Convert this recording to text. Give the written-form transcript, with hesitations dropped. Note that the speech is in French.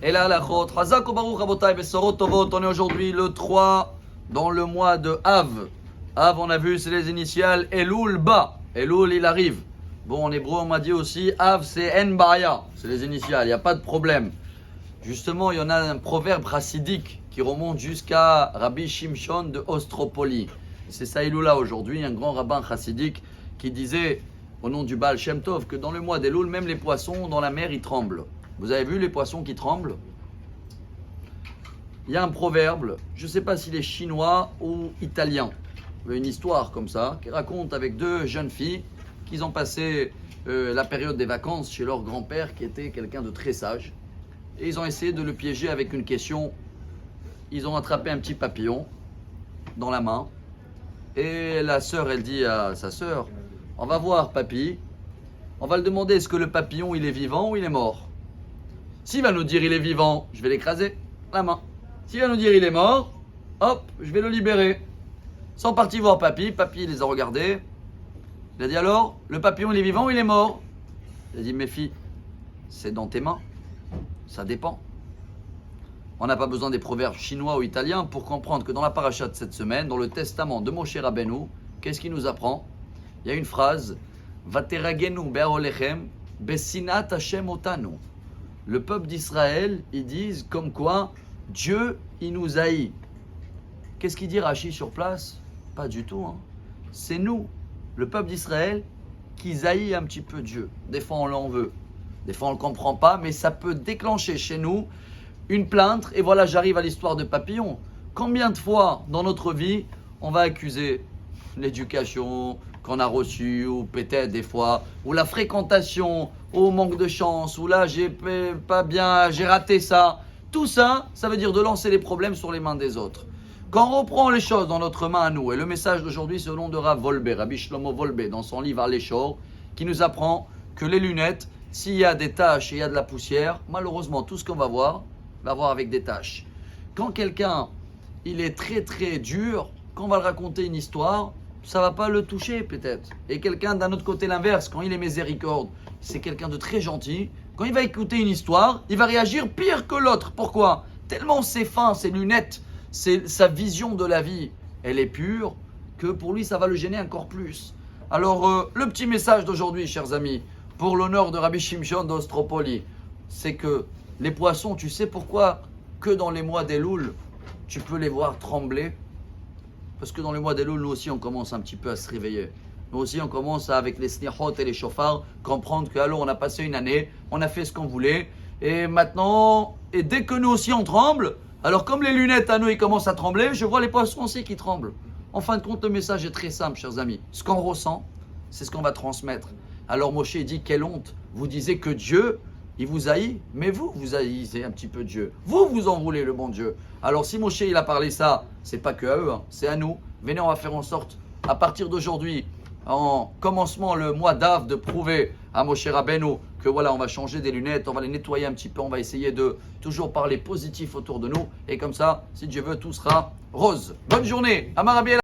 Et la halachot, Chazak ou Baruch Rabotai, Besorot Tovot, on est aujourd'hui le 3 dans le mois de Av. Av, on a vu, c'est les initiales Elul Ba. Elul, il arrive. Bon, en hébreu, on m'a dit aussi Av, c'est En Baya. C'est les initiales, il n'y a pas de problème. Justement, il y en a un proverbe chassidique qui remonte jusqu'à Rabbi Shimshon de Ostropoli. C'est ça Elula aujourd'hui, un grand rabbin chassidique qui disait au nom du Baal Shem Tov que dans le mois d'Elul, même les poissons dans la mer, ils tremblent. Vous avez vu les poissons qui tremblent? Il y a un proverbe, je ne sais pas s'il est chinois ou italien, une histoire comme ça, qui raconte avec deux jeunes filles qui ont passé la période des vacances chez leur grand-père qui était quelqu'un de très sage. Et ils ont essayé de le piéger avec une question. Ils ont attrapé un petit papillon dans la main. Et la sœur, elle dit à sa sœur, on va voir papy, on va le demander est-ce que le papillon il est vivant ou il est mort. S'il va nous dire il est vivant, je vais l'écraser, la main. S'il va nous dire il est mort, hop, je vais le libérer. Ils sont partis voir papy, papy les a regardés. Il a dit alors, le papillon il est vivant ou il est mort? Il a dit mes filles, c'est dans tes mains, ça dépend. On n'a pas besoin des proverbes chinois ou italiens pour comprendre que dans la paracha de cette semaine, dans le testament de Moshe Rabbeinu, qu'est-ce qu'il nous apprend? Il y a une phrase, Vateragenu be'olechem besinat Hashem otanu. Le peuple d'Israël, ils disent comme quoi Dieu, il nous haït. Qu'est-ce qu'il dit Rashi sur place? Pas du tout. C'est nous, le peuple d'Israël, qui haït un petit peu Dieu. Des fois, on l'en veut. Des fois, on ne le comprend pas, mais ça peut déclencher chez nous une plainte. Et voilà, j'arrive à l'histoire de papillon. Combien de fois dans notre vie, on va accuser l'éducation qu'on a reçue, ou peut-être des fois, ou la fréquentation, ou manque de chance, ou là, j'ai pas bien, j'ai raté ça. Tout ça, ça veut dire de lancer les problèmes sur les mains des autres. Quand on reprend les choses dans notre main à nous, et le message d'aujourd'hui, c'est au nom de Rav Wolbe, Rabbi Shlomo Wolbe, dans son livre Aleshor, qui nous apprend que les lunettes, s'il y a des taches et il y a de la poussière, malheureusement, tout ce qu'on va voir avec des taches. Quand quelqu'un, il est très très dur, quand on va le raconter une histoire, ça va pas le toucher peut-être. Et quelqu'un d'un autre côté l'inverse, quand il est miséricorde, c'est quelqu'un de très gentil. Quand il va écouter une histoire, il va réagir pire que l'autre. Pourquoi? Tellement c'est fin, ses lunettes, c'est sa vision de la vie, elle est pure, que pour lui ça va le gêner encore plus. Alors le petit message d'aujourd'hui, chers amis, pour l'honneur de Rabbi Shimshon d'Ostropoli, c'est que les poissons, tu sais pourquoi que dans les mois d'Elul, tu peux les voir trembler? Parce que dans les mois d'Elul, nous aussi on commence un petit peu à se réveiller. Nous aussi on commence avec les snichot et les shofars, comprendre que alors on a passé une année, on a fait ce qu'on voulait, et maintenant, et dès que nous aussi on tremble, alors comme les lunettes à nous ils commencent à trembler, je vois les poissons aussi qui tremblent. En fin de compte, le message est très simple, chers amis. Ce qu'on ressent, c'est ce qu'on va transmettre. Alors Moshe dit, quelle honte, vous disiez que Dieu, il vous haït, mais vous haïssez un petit peu Dieu. Vous en voulez le bon Dieu. Alors si Moshe il a parlé ça, c'est pas que à eux, c'est à nous. Venez, on va faire en sorte, à partir d'aujourd'hui, en commencement le mois d'Av, de prouver à Moshe Rabbeinu que voilà, on va changer des lunettes, on va les nettoyer un petit peu, on va essayer de toujours parler positif autour de nous. Et comme ça, si Dieu veut, tout sera rose. Bonne journée, Amar Rabbi